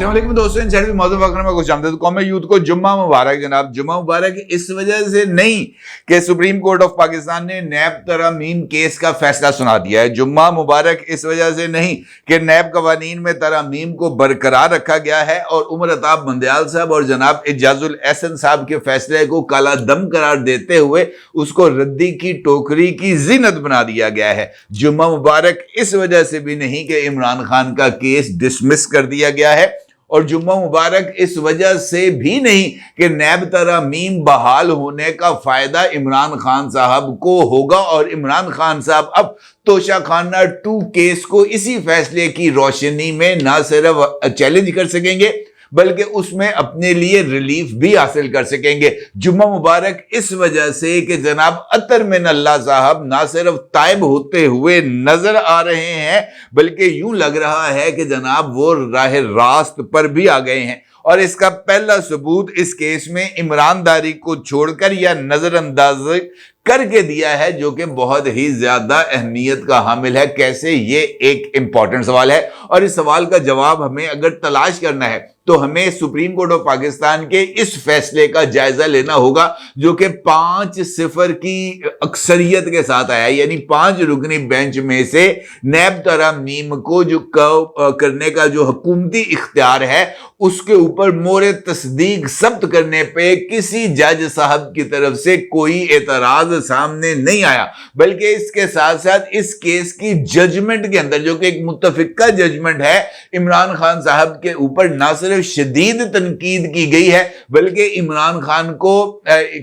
अस्सलाम वालेकुम दोस्तों, इन चैनल मौजूद वक्त में कुछ आमदद कौम यूथ को जुम्मा मुबारक। जनाब जुम्मा मुबारक इस वजह से नहीं कि सुप्रीम कोर्ट ऑफ पाकिस्तान ने नैब तरामीम केस का फैसला सुना दिया है। जुम्मा मुबारक इस वजह से नहीं कि नैब कवानीन में तरामीम को बरकरार रखा गया है और उमर अताब बंदयाल साहब और जनाब एजाजुल एहसन साहब के फैसले को काला दम करार देते हुए उसको रद्दी की टोकरी की जीनत बना दिया गया है। जुम्मा मुबारक इस वजह से भी नहीं कि इमरान खान का केस डिसमिस कर दिया गया है, और जुम्मा मुबारक इस वजह से भी नहीं कि नैब तरामीम बहाल होने का फायदा इमरान खान साहब को होगा और इमरान खान साहब अब तोशाखाना 2 केस को इसी फैसले की रोशनी में ना सिर्फ चैलेंज कर सकेंगे बल्कि उसमें अपने लिए रिलीफ भी हासिल कर सकेंगे। जुम्मा मुबारक इस वजह से कि जनाब अतर मिन अल्लाह साहब ना सिर्फ ताइब होते हुए नजर आ रहे हैं बल्कि यूं लग रहा है कि जनाब वो राह रास्त पर भी आ गए हैं। और इसका पहला सबूत इस केस में ईमानदारी को छोड़कर या नजरअंदाज करके दिया है, जो कि बहुत ही ज्यादा अहमियत का हामिल है। कैसे? ये एक इंपॉर्टेंट सवाल है और इस सवाल का जवाब हमें अगर तलाश करना है तो हमें सुप्रीम कोर्ट ऑफ पाकिस्तान के इस फैसले का जायजा लेना होगा जो कि 5-0 की अक्सरियत के साथ आया, यानी 5 रुकनी बेंच में से नैब तरामीम को जो करने का जो हुकूमती इख्तियार है उसके ऊपर मोहर तस्दीक सब्त करने पे किसी जज साहब की तरफ से कोई एतराज सामने नहीं आया, बल्कि इसके साथ साथ इस केस की जजमेंट के अंदर जो कि एक मुत्तफिका जजमेंट है, इमरान खान साहब के ऊपर ना सिर्फ शदीद तनकीद की गई है बल्कि इमरान खान को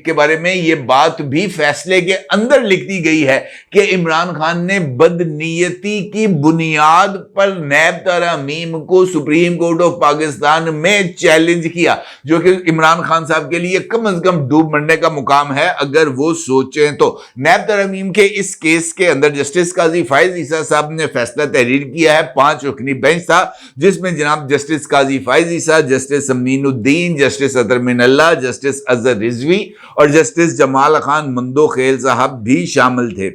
के बारे में यह बात भी फैसले के अंदर लिख दी गई है कि इमरान खान ने बदनीयती की बुनियाद पर नैब तरामीम को सुप्रीम कोर्ट ऑफ पाकिस्तान में चैलेंज किया, जो कि इमरान खान साहब के लिए कम से कम डूब मरने का मुकाम है अगर वो सोचें तो। नैब तरामीम के इस केस के अंदर जस्टिस काजी फाइज ईसा साहब ने फैसला तहरीर किया है। 5 रुकनी बेंच था जिसमें जनाब जस्टिस काजी फाइज ईसा, जस्टिस अमीनुद्दीन, जस्टिस अतर मिन अल्लाह, जस्टिस अजहर रिजवी और जस्टिस जमाल खान मंदोखेल साहब भी शामिल थे।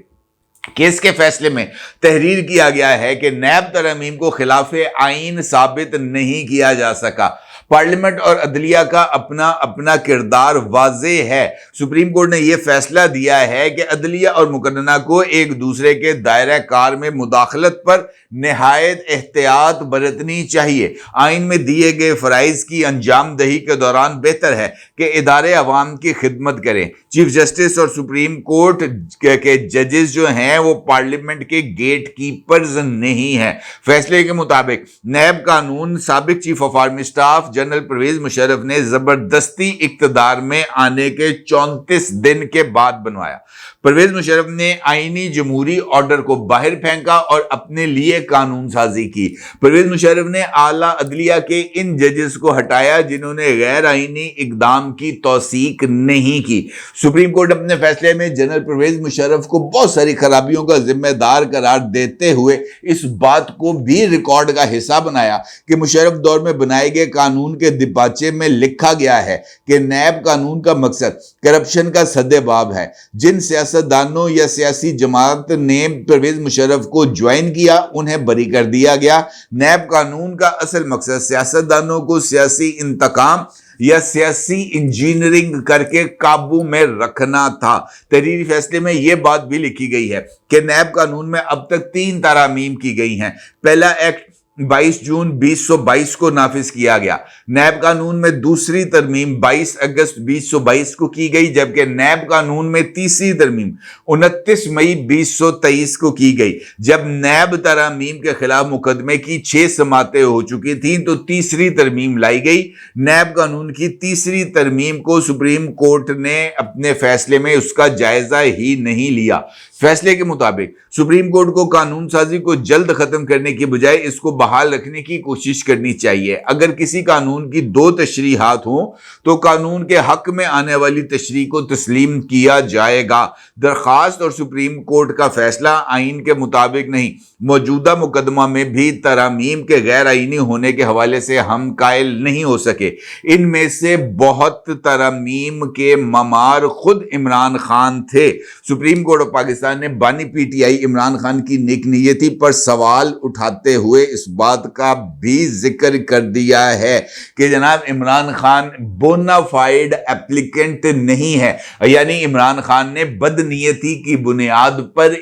केस के फैसले में तहरीर किया गया है कि नैब तरामीम को खिलाफ आईन साबित नहीं किया जा सका। पार्लियामेंट और अदलिया का अपना अपना किरदार वाजे है। सुप्रीम कोर्ट ने यह फैसला दिया है कि अदलिया और मुकन्ना को एक दूसरे के दायरा कार में मुदाखलत पर निहायत एहतियात बरतनी चाहिए। आइन में दिए गए फराइज की अंजाम दही के दौरान बेहतर है कि इदारे अवाम की खिदमत करें। चीफ जस्टिस और सुप्रीम कोर्ट के जजेस जो हैं वो पार्लियामेंट के गेट कीपर्स नहीं है। फैसले के मुताबिक नैब कानून साबिक chief of army staff general Pervez Musharraf ने जबरदस्ती इक्तदार में आने के 34 दिन के बाद बनवाया। परवेज मुशर्रफ ने आईनी जमहूरी ऑर्डर को बाहर फेंका और अपने लिए कानून साजी की। परवेज मुशर्रफ ने आला अदलिया के इन जजेस को हटाया जिन्होंने गैर आईनी इकदाम की तौसीक नहीं की। सुप्रीम कोर्ट अपने फैसले में जनरल परवेज मुशर्रफ को बहुत सारी खराबियों का जिम्मेदार करार देते हुए इस बात को भी रिकॉर्ड का हिस्सा बनाया कि मुशर्रफ दौर में बनाए गए कानून के दिपाचे में लिखा गया है कि नैब कानून का मकसद करप्शन का सद्देबाब है। जिन सियासतदानों या सियासी जमात ने परवेज मुशर्रफ को ज्वाइन किया उन्हें बरी कर दिया गया। नैब कानून का असल मकसद सियासतदानों को सियासी इंतकाम या सियासी इंजीनियरिंग करके काबू में रखना था। तहरीरी फैसले में यह बात भी लिखी गई है कि नैब कानून में अब तक 3 तरामीम की गई हैं। पहला एक्ट 22 जून 2022 को नाफिज किया गया। नैब कानून में दूसरी तरमीम 22 अगस्त 2022 को की गई, जबकि नैब कानून में तीसरी तरमीम 29 मई 2023 को की गई। जब नैब तरामीम के खिलाफ मुकदमे की 6 समातें हो चुकी थीं तो तीसरी तरमीम लाई गई। नैब कानून की तीसरी तरमीम को सुप्रीम कोर्ट ने अपने फैसले में उसका जायजा ही नहीं लिया। फैसले के मुताबिक सुप्रीम कोर्ट को कानून साजी को जल्द खत्म करने की बजाय इसको बहाल रखने की कोशिश करनी चाहिए। अगर किसी कानून की 2 तशरीहात हों तो कानून के हक में आने वाली तशरीह को तस्लीम किया जाएगा। दरखास्त और सुप्रीम कोर्ट का फैसला आइन के मुताबिक नहीं, मौजूदा मुकदमा में भी तरामीम के गैर आईनी होने के हवाले से हम कायल नहीं हो सके। इनमें से बहुत तरामीम के ममार खुद इमरान खान थे। सुप्रीम कोर्ट ऑफ पाकिस्तान شاہ نے بانی P T I Imran Khan کی نیک نیتی پر سوال اٹھاتے ہوئے اس بات کا بھی ذکر کر دیا ہے کہ جناب عمران خان بونا فائڈ ایپلیکنٹ نہیں ہے، یعنی عمران خان نے بد نیتی کی بنیاد پر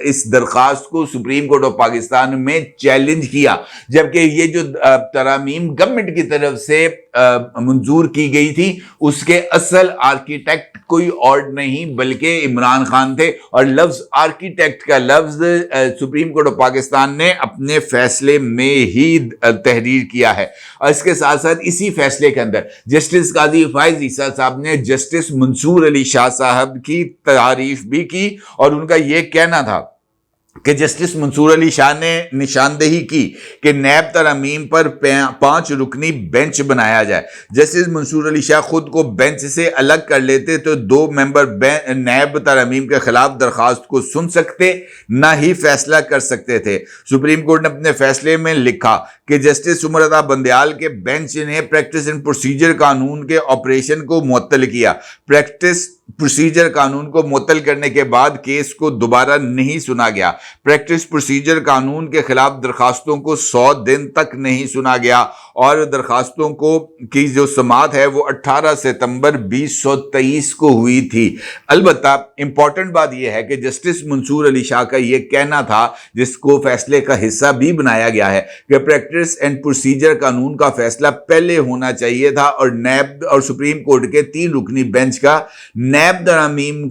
اس درخواست کو سپریم کورٹ آف پاکستان میں چیلنج کیا، جبکہ یہ جو ترامیم گورنمنٹ کی طرف سے منظور کی گئی تھی اس کے اصل آرکیٹیکٹ کوئی اور نہیں بلکہ عمران خان تھے، اور لفظ آرکیٹیکٹ کا لفظ سپریم کورٹ آف پاکستان نے اپنے فیصلے میں ہی تحریر کیا ہے۔ اور اس کے ساتھ ساتھ اسی فیصلے کے اندر جسٹس قاضی فائز عیسیٰ صاحب نے جسٹس منصور علی شاہ صاحب کی تعریف بھی کی، اور ان کا یہ کہنا تھا کہ جسٹس منصور علی شاہ نے نشاندہی کی کہ نیب ترامیم پر 5 رکنی بینچ بنایا جائے۔ جسٹس منصور علی شاہ خود کو بینچ سے الگ کر لیتے تو 2 ممبر نیب ترامیم کے خلاف درخواست کو سن سکتے، نہ ہی فیصلہ کر سکتے تھے۔ سپریم کورٹ نے اپنے فیصلے میں لکھا کہ جسٹس عمر عطا بندیال کے بینچ نے پریکٹس اینڈ پروسیجر قانون کے آپریشن کو معطل کیا۔ پریکٹس پروسیجر قانون کو معطل کرنے کے بعد کیس کو دوبارہ نہیں سنا گیا۔ پریکٹس پروسیجر قانون کے خلاف درخواستوں کو 100 دن تک نہیں سنا گیا، اور درخواستوں کی جو سماعت ہے وہ 18 ستمبر 2023 کو ہوئی تھی۔ البتہ امپورٹنٹ بات یہ ہے کہ جسٹس منصور علی شاہ کا یہ کہنا تھا، جس کو فیصلے کا حصہ بھی بنایا گیا ہے، کہ پریکٹس اینڈ پروسیجر قانون کا فیصلہ پہلے ہونا چاہیے تھا، اور نیب اور سپریم کورٹ کے 3 رکنی بینچ کا نیب ترامیم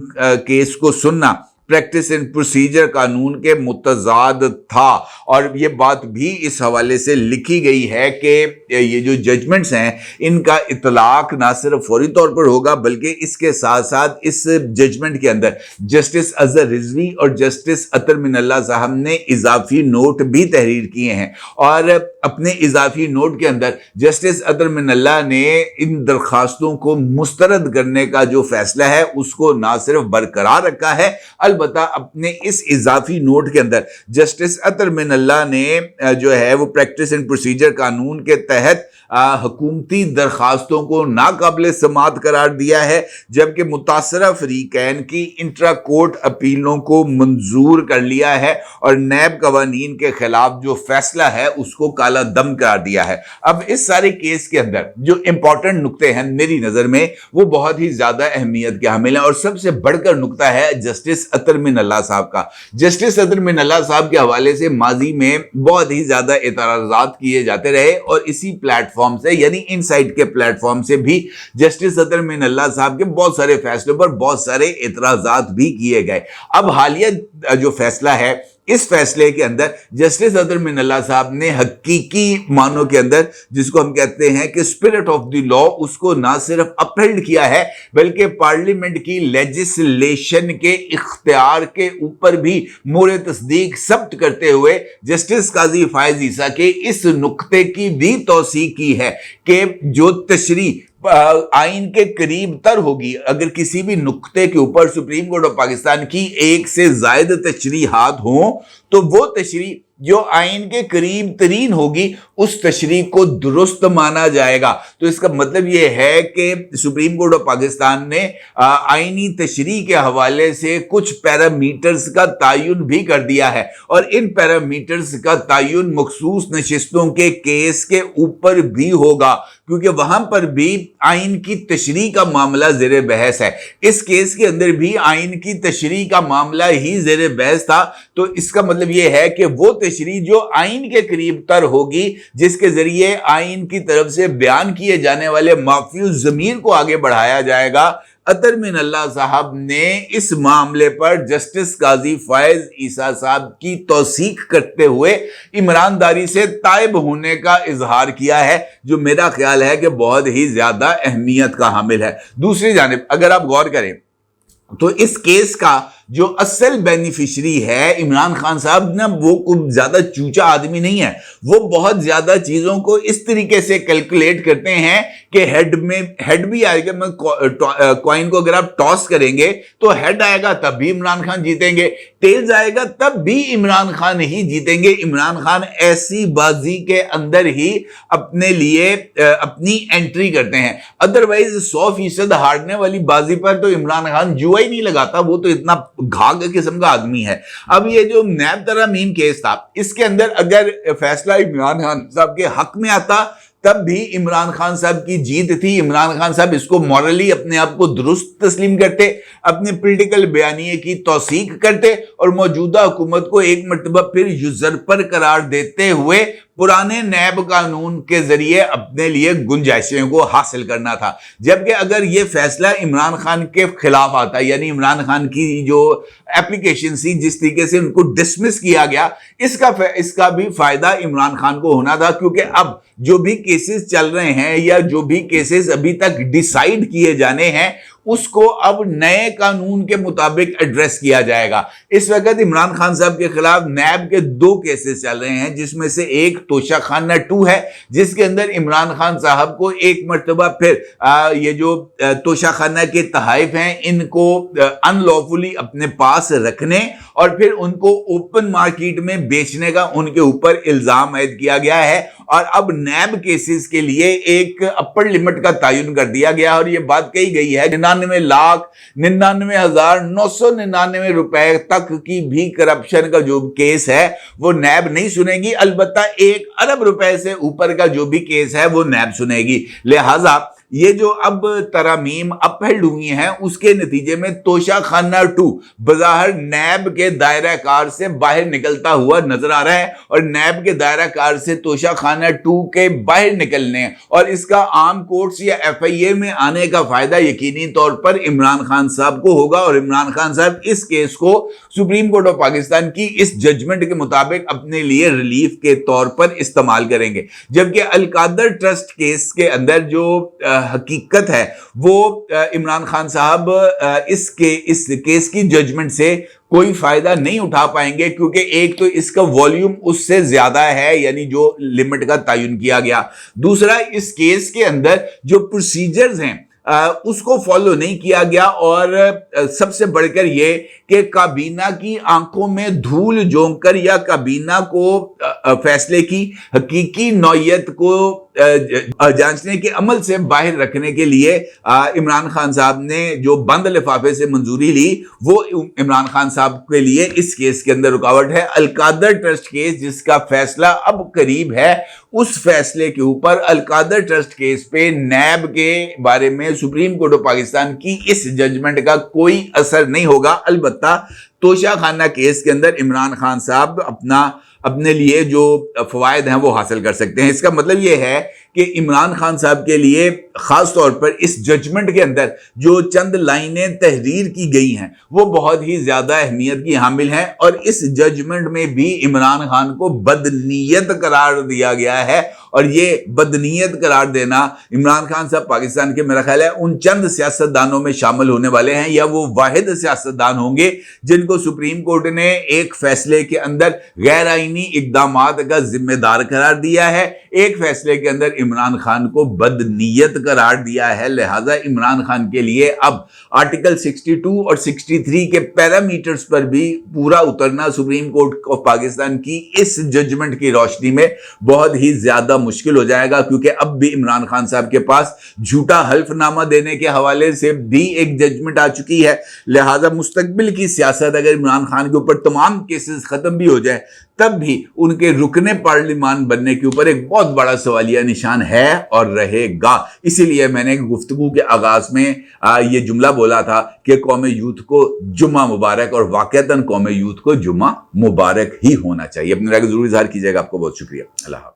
کیس کو سننا پریکٹس اینڈ پروسیجر قانون کے متضاد تھا۔ اور یہ بات بھی اس حوالے سے لکھی گئی ہے کہ یہ جو ججمنٹس ہیں ان کا اطلاق نہ صرف فوری طور پر ہوگا بلکہ اس کے ساتھ ساتھ اس ججمنٹ کے اندر جسٹس اظہر رضوی اور جسٹس عطر من اللہ صاحب نے اضافی نوٹ بھی تحریر کیے ہیں، اور اپنے اضافی نوٹ کے اندر جسٹس عطر من اللہ نے ان درخواستوں کو مسترد کرنے کا جو فیصلہ ہے اس کو نہ صرف برقرار رکھا ہے، البتہ اپنے اس اضافی نوٹ کے اندر جسٹس عطر من اللہ نے جو ہے وہ پریکٹس اینڈ پروسیجر قانون کے تحت حکومتی درخواستوں کو ناقابل سماعت قرار دیا ہے، جبکہ متاثرہ فریقین کی انٹرا کورٹ اپیلوں کو منظور کر لیا ہے، اور نیب قوانین کے خلاف جو فیصلہ ہے اس کو کالا دم قرار دیا ہے۔ اب اس سارے کیس کے اندر جو امپورٹنٹ نقطے ہیں میری نظر میں وہ بہت ہی زیادہ اہمیت کے حامل ہیں، اور سب سے بڑھ کر نقطہ ہے جسٹس عطر من اللہ صاحب کا۔ جسٹس عطر من اللہ صاحب کے حوالے سے ماضی میں بہت ہی زیادہ اعتراضات کیے جاتے رہے، اور اسی پلیٹ فارم سے یعنی ان سائٹ کے پلیٹ فارم سے بھی جسٹس عطر من اللہ صاحب کے بہت سارے فیصلوں پر بہت سارے اعتراضات بھی کیے گئے۔ اب حالیہ جو فیصلہ ہے اس فیصلے کے اندر جسٹس عطر من اللہ صاحب نے حقیقی معنوں کے اندر جس کو ہم کہتے ہیں کہ اسپرٹ آف دی لا، اس کو نہ صرف اپہلڈ کیا ہے بلکہ پارلیمنٹ کی لیجسلیشن کے اختیار کے اوپر بھی مہر تصدیق ثبت کرتے ہوئے جسٹس قاضی فائز عیسیٰ کے اس نقطے کی بھی توثیق کی ہے کہ جو تشریح آئین کے قریب تر ہوگی، اگر کسی بھی نقطے کے اوپر سپریم کورٹ آف پاکستان کی 1 سے زائد تشریحات ہوں تو وہ تشریح جو آئین کے قریب ترین ہوگی اس تشریح کو درست مانا جائے گا۔ تو اس کا مطلب یہ ہے کہ سپریم کورٹ آف پاکستان نے آئینی تشریح کے حوالے سے کچھ پیرامیٹرز کا تعین بھی کر دیا ہے، اور ان پیرامیٹرز کا تعین مخصوص نشستوں کے کیس کے اوپر بھی ہوگا، کیونکہ وہاں پر بھی آئین کی تشریح کا معاملہ زیر بحث ہے۔ اس کیس کے اندر بھی آئین کی تشریح کا معاملہ ہی زیر بحث تھا، تو اس کا مطلب یہ ہے کہ وہ تشریح جو آئین کے قریب تر ہوگی، جس کے ذریعے آئین کی طرف سے بیان کیے جانے والے مافیو ضمیر کو آگے بڑھایا جائے گا، عطر من اللہ صاحب نے اس معاملے پر جسٹس قاضی فائز عیسیٰ صاحب کی توثیق کرتے ہوئے عمرانداری سے تائب ہونے کا اظہار کیا ہے، جو میرا خیال ہے کہ بہت ہی زیادہ اہمیت کا حامل ہے۔ دوسری جانب اگر آپ غور کریں تو اس کیس کا جو اصل بینیفیشری ہے عمران خان صاحب نا، وہ کوئی زیادہ چوچا آدمی نہیں ہے، وہ بہت زیادہ چیزوں کو اس طریقے سے کیلکولیٹ کرتے ہیں کہ ہیڈ بھی آئے گا، کوائن کو اگر آپ ٹاس کریں گے تو ہیڈ آئے گا تب بھی عمران خان جیتیں گے، ٹیلز آئے گا تب بھی عمران خان ہی جیتیں گے۔ عمران خان ایسی بازی کے اندر ہی اپنے لیے اپنی انٹری کرتے ہیں، ادروائز 100% ہارنے والی بازی پر تو عمران خان جوا ہی نہیں لگاتا، وہ تو اتنا घाघ किस्म का आदमी है। अब ये जो नैब तरमीम केस था, इसके अंदर अगर फैसला इमरान खान साहब के हक में आता तब भी इमरान खान साहब की जीत थी। इमरान खान साहब इसको मॉरली अपने आप को दुरुस्त तस्लीम करते, अपने पॉलिटिकल बयानिए की तौसीक करते और मौजूदा हुकूमत को एक मरतबा फिर यूजरपर करार देते हुए पुराने नैब कानून के जरिए अपने लिए गुंजाइशों को हासिल करना था। जबकि अगर ये फैसला इमरान खान के खिलाफ आता, यानी इमरान खान की जो एप्लीकेशन थी जिस तरीके से उनको डिसमिस किया गया, इसका भी फायदा इमरान खान को होना था, क्योंकि अब जो भी केसेस चल रहे हैं या जो भी केसेस अभी तक डिसाइड किए जाने हैं उसको अब नए कानून के मुताबिक एड्रेस किया जाएगा। इस वक्त इमरान खान साहब के खिलाफ नैब के 2 केसेस चल रहे हैं, जिसमें से एक तोशाखाना 2 है, जिसके अंदर इमरान खान साहब को एक मरतबा फिर ये जो तोशाखाना के तहाइफ हैं इनको अनलॉफुली अपने पास रखने और फिर उनको ओपन मार्केट में बेचने का उनके ऊपर इल्जाम ऐद किया गया है। और अब नैब केसेस के लिए एक अपर लिमिट का तयन कर दिया गया और ये बात कही गई है 99,99,999 रुपए तक की भी करप्शन का जो केस है वो नैब नहीं सुनेगी, अलबत्ता 1 अरब रुपए से ऊपर का जो भी केस है वो नैब सुनेगी। लिहाजा ये जो अब तरामीम अपहेल्ड हुई हैं उसके नतीजे में तोशाखाना 2 बज़ाहिर नैब के दायरा कार से बाहर निकलता हुआ नजर आ रहा है और नैब के दायरा कार से तोशाखाना 2 के बाहर निकलने और इसका आम कोर्ट्स या FIA में आने का फायदा यकीनी तौर पर इमरान खान साहब को होगा और इमरान खान साहब इस केस को सुप्रीम कोर्ट ऑफ पाकिस्तान की इस जजमेंट के मुताबिक अपने लिए रिलीफ के तौर पर इस्तेमाल करेंगे। जबकि अलकादर ट्रस्ट केस के अंदर जो हकीकत है वो इमरान खान साहब इस केस की जजमेंट से कोई फायदा नहीं उठा पाएंगे, क्योंकि एक तो इसका वॉल्यूम उससे ज्यादा है, यानी जो लिमिट का तयन किया गया। दूसरा, इस केस के अंदर जो प्रोसीजर्स हैं उसको फॉलो नहीं किया गया और सबसे बढ़कर ये कि काबीना की आंखों में धूल झोंक कर या काबीना को फैसले की हकीकी नौयत को जांचने के अमल से बाहर रखने के लिए इमरान खान साहब ने जो बंद लिफाफे से मंजूरी ली वो इमरान खान साहब के लिए इस केस के अंदर रुकावट है। अलकादर ट्रस्ट केस जिसका फैसला अब करीब है, उस फैसले के ऊपर अलकादर ट्रस्ट केस पे नैब के बारे में सुप्रीम कोर्ट ऑफ पाकिस्तान की इस जजमेंट का कोई असर नहीं होगा। अलबत्ता तोशाखाना केस के अंदर इमरान खान साहब अपने लिए जो फवायद हैं वो हासिल कर सकते हैं। इसका मतलब ये है कि इमरान खान साहब के लिए खास तौर पर इस जजमेंट के अंदर जो चंद लाइनें तहरीर की गई हैं वो बहुत ही ज्यादा अहमियत की हामिल हैं और इस जजमेंट में भी इमरान खान को बदनीयत करार दिया गया है और ये बदनीयत करार देना इमरान खान साहब पाकिस्तान के मेरा ख्याल है उन चंद सियासतदानों में शामिल होने वाले हैं या वो वाहिद सियासतदान होंगे जिनको सुप्रीम कोर्ट ने एक फैसले के अंदर गैर आईनी इकदामात का जिम्मेदार करार दिया है, एक फैसले के अंदर इमरान खान को बदनीयत करार दिया है। लिहाजा इमरान खान के लिए अब आर्टिकल 62 और 63 के पैरामीटर्स पर भी पूरा उतरना सुप्रीम कोर्ट ऑफ पाकिस्तान की इस जजमेंट की रोशनी में बहुत ही ज्यादा मुश्किल हो जाएगा, क्योंकि अब भी इमरान खान साहब के पास झूठा हल्फनामा देने के हवाले से भी एक जजमेंट आ चुकी है। लिहाजा मुस्तकबिल की सियासत अगर इमरान खान के ऊपर तमाम केसेस खत्म भी हो जाए तब भी उनके रुकने पार्लिमान बनने के ऊपर एक बहुत बड़ा सवालिया निशान है और रहेगा। इसीलिए मैंने गुफ्तगू के आगाज में ये जुमला बोला था कि कौम यूथ को जुम्मा मुबारक, और वाकईतन कौम यूथ को जुम्मा मुबारक ही होना चाहिए। अपनी राय को जरूर इजहार कीजिएगा। आपको बहुत शुक्रिया। अल्लाह हाफ़िज़।